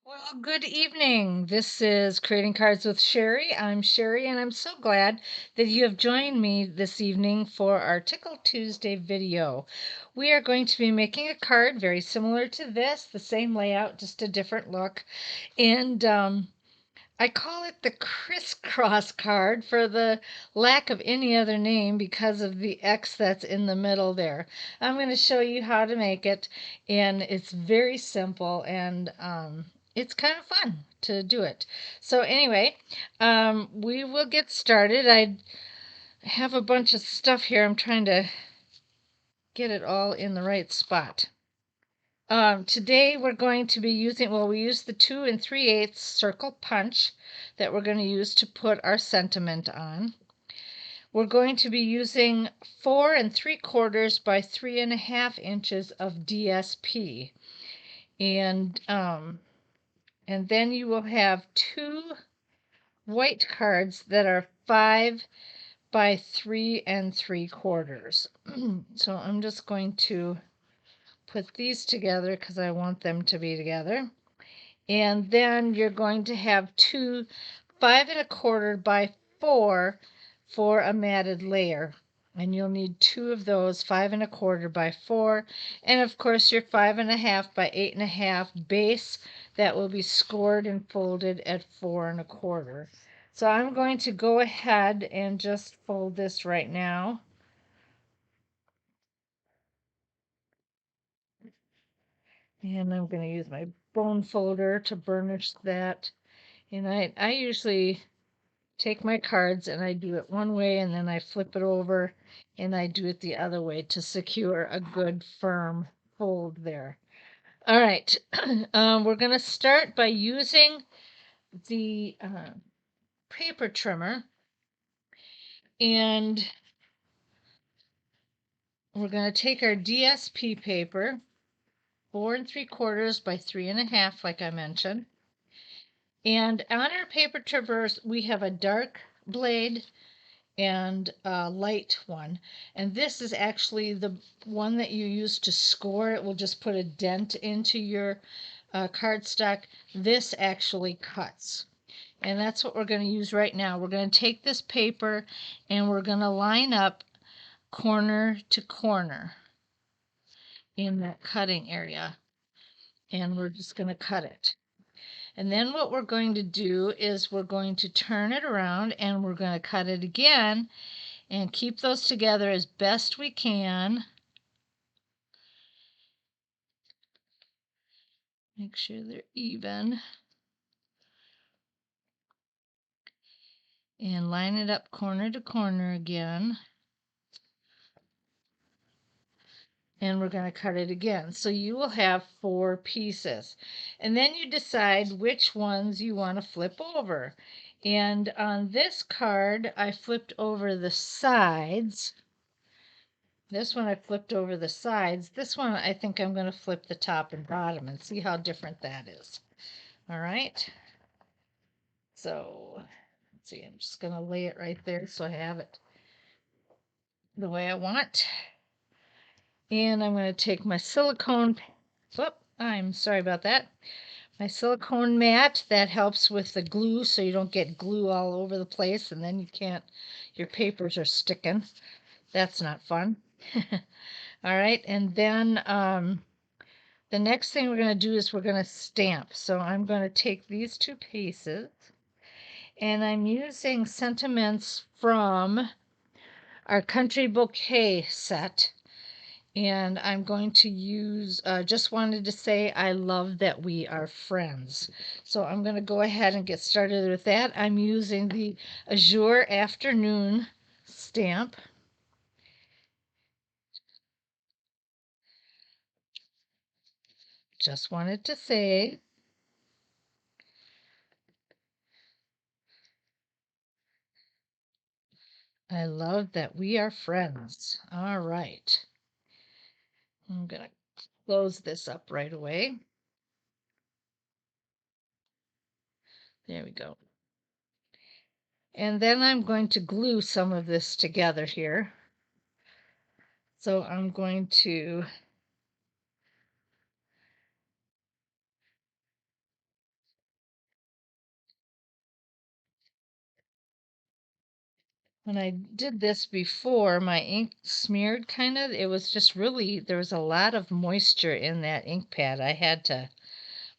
Well, good evening. This is Creating Cards with Sherry. I'm Sherry, and I'm so glad that you have joined me this evening for our Tickle Tuesday video. We are going to be making a card very similar to this, the same layout, just a different look. And I call it the Criss-Cross card for the lack of any other name because of the X that's in the middle there. I'm going to show you how to make it, and it's very simple, and it's kind of fun to do it. So anyway, we will get started. I have a bunch of stuff here. I'm trying to get it all in the right spot. Today we're going to be using, well, we use the 2 3/8 circle punch that we're going to use to put our sentiment on. We're going to be using 4 3/4 by 3.5 inches of DSP. And then you will have 2 white cards that are 5 by 3 3/4. So I'm just going to put these together because I want them to be together. And then you're going to have 2 5 1/4 by 4 for a matted layer. And you'll need 2 of those, 5 1/4 by 4. And of course your 5 1/2 by 8 1/2 base that will be scored and folded at 4 1/4. So I'm going to go ahead and just fold this right now. And I'm going to use my bone folder to burnish that. And I usually take my cards and I do it one way and then I flip it over and I do it the other way to secure a good firm fold there. All right, we're going to start by using the paper trimmer, and we're going to take our DSP paper, 4 3/4 by 3 1/2, like I mentioned. And on our paper trimmers, we have a dark blade and a light one. And this is actually the one that you use to score. It will just put a dent into your cardstock. This actually cuts. And that's what we're going to use right now. We're going to take this paper and we're going to line up corner to corner in that cutting area. And we're just going to cut it. And then what we're going to do is we're going to turn it around and we're going to cut it again and keep those together as best we can. Make sure they're even. And line it up corner to corner again. And we're going to cut it again. So you will have 4 pieces. And then you decide which ones you want to flip over. And on this card, I flipped over the sides. This one I flipped over the sides. This one I think I'm going to flip the top and bottom and see how different that is. All right. So let's see, I'm just going to lay it right there so I have it the way I want. And I'm going to take my silicone, whoop, I'm sorry about that. My silicone mat, that helps with the glue so you don't get glue all over the place and then you can't, your papers are sticking. That's not fun. All right, and then the next thing we're going to do is we're going to stamp. So I'm going to take these 2 pieces and I'm using sentiments from our Country Bouquet set. And I'm going to use, just wanted to say I love that we are friends. So I'm going to go ahead and get started with that. I'm using the Azure Afternoon stamp. Just wanted to say I love that we are friends. All right. I'm going to close this up right away. There we go. And then I'm going to glue some of this together here. So I'm going to When I did this before, my ink smeared kind of. It was just really, there was a lot of moisture in that ink pad. I had to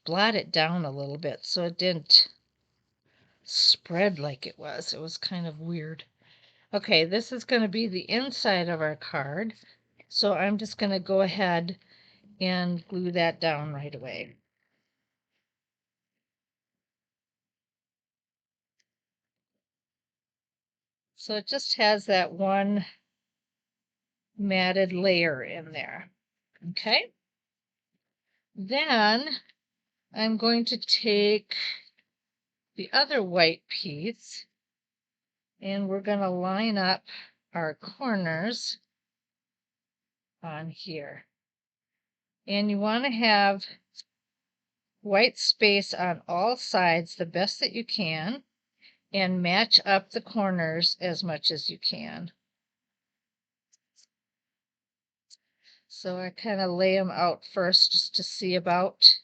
blot it down a little bit so it didn't spread like it was. It was kind of weird. Okay, this is going to be the inside of our card. So I'm just going to go ahead and glue that down right away. So it just has that one matted layer in there. Okay. Then I'm going to take the other white piece and we're going to line up our corners on here. And you want to have white space on all sides the best that you can and match up the corners as much as you can. So I kind of lay them out first just to see about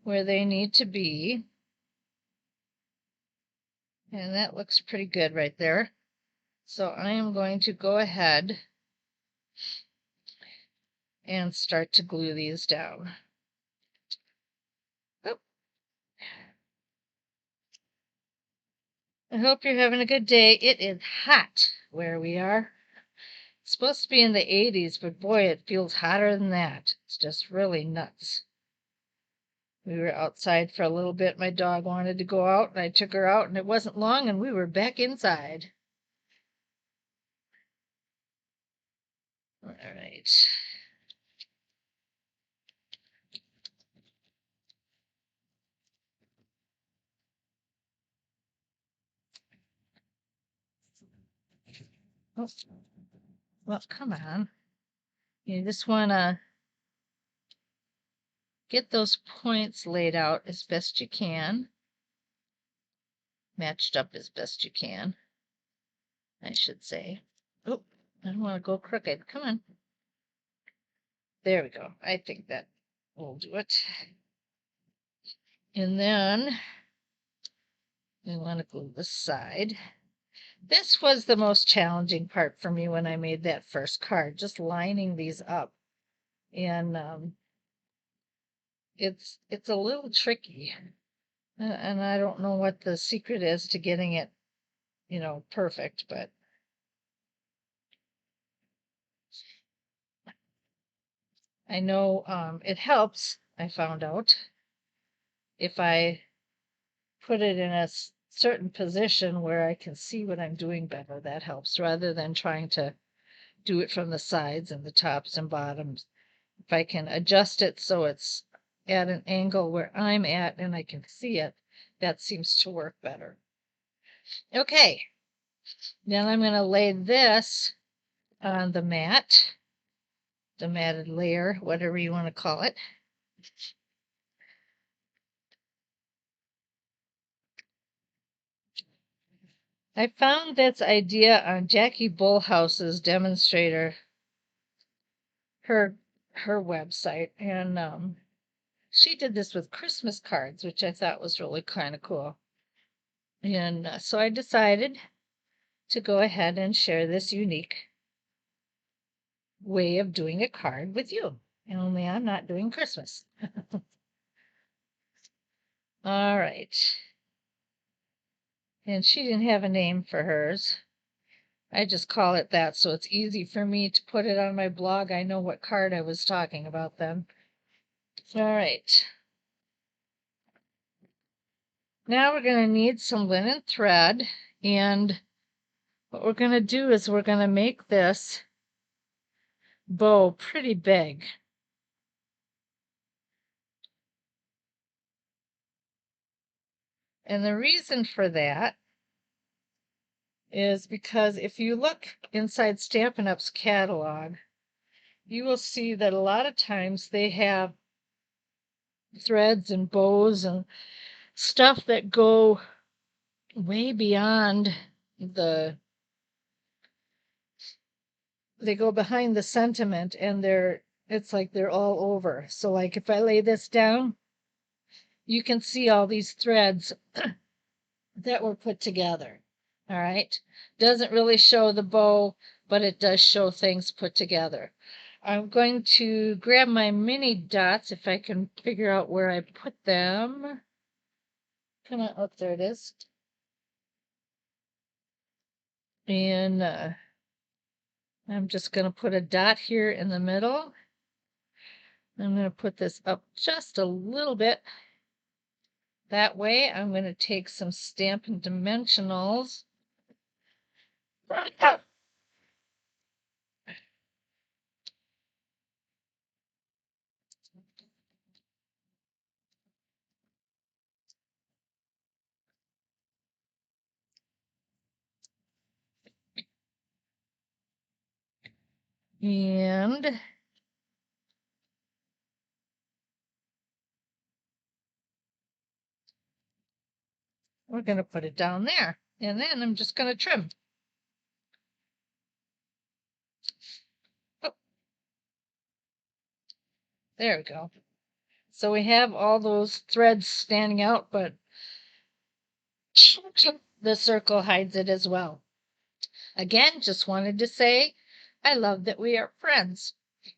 where they need to be. And that looks pretty good right there. So I am going to go ahead and start to glue these down. Oh. I hope you're having a good day. It is hot where we are. It's supposed to be in the 80s, but boy, it feels hotter than that. It's just really nuts. We were outside for a little bit. My dog wanted to go out, and I took her out, and it wasn't long, and we were back inside. All right. Oh, well, come on. You just want to get those points laid out as best you can. Matched up as best you can, I should say. Oh, I don't want to go crooked. Come on. There we go. I think that will do it. And then we want to glue this side. This was the most challenging part for me when I made that first card, just lining these up. And it's a little tricky. And I don't know what the secret is to getting it, perfect, but I know it helps, I found out, if I put it in a certain position where I can see what I'm doing better. That helps rather than trying to do it from the sides and the tops and bottoms. If I can adjust it so it's at an angle where I'm at and I can see it, that seems to work better. Okay, then I'm going to lay this on the mat, the matted layer, whatever you want to call it. I found this idea on Jackie Bullhouse's demonstrator, her website, and she did this with Christmas cards, which I thought was really kind of cool. And so I decided to go ahead and share this unique way of doing a card with you. Only I'm not doing Christmas. All right. And she didn't have a name for hers. I just call it that so it's easy for me to put it on my blog. I know what card I was talking about then. All right. Now we're going to need some linen thread, and what we're going to do is we're going to make this bow pretty big. And the reason for that is because if you look inside Stampin' Up's catalog, you will see that a lot of times they have threads and bows and stuff that go way beyond they go behind the sentiment, and it's like they're all over. So like if I lay this down, you can see all these threads that were put together. All right. Doesn't really show the bow, but it does show things put together. I'm going to grab my mini dots if I can figure out where I put them. Come on, oh, there it is. And I'm just going to put a dot here in the middle. I'm going to put this up just a little bit. That way, I'm going to take some Stampin' Dimensionals. And we're going to put it down there. And then I'm just going to trim. Oh, there we go. So we have all those threads standing out, but the circle hides it as well. Again, just wanted to say, I love that we are friends.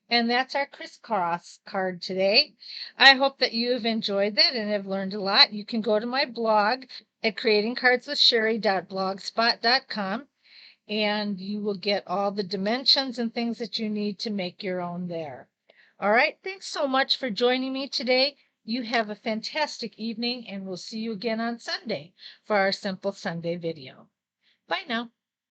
And that's our Criss-Cross card today. I hope that you have enjoyed that and have learned a lot. You can go to my blog at creatingcardswithsherry.blogspot.com and you will get all the dimensions and things that you need to make your own there. All right, thanks so much for joining me today. You have a fantastic evening and we'll see you again on Sunday for our Simple Sunday video. Bye now.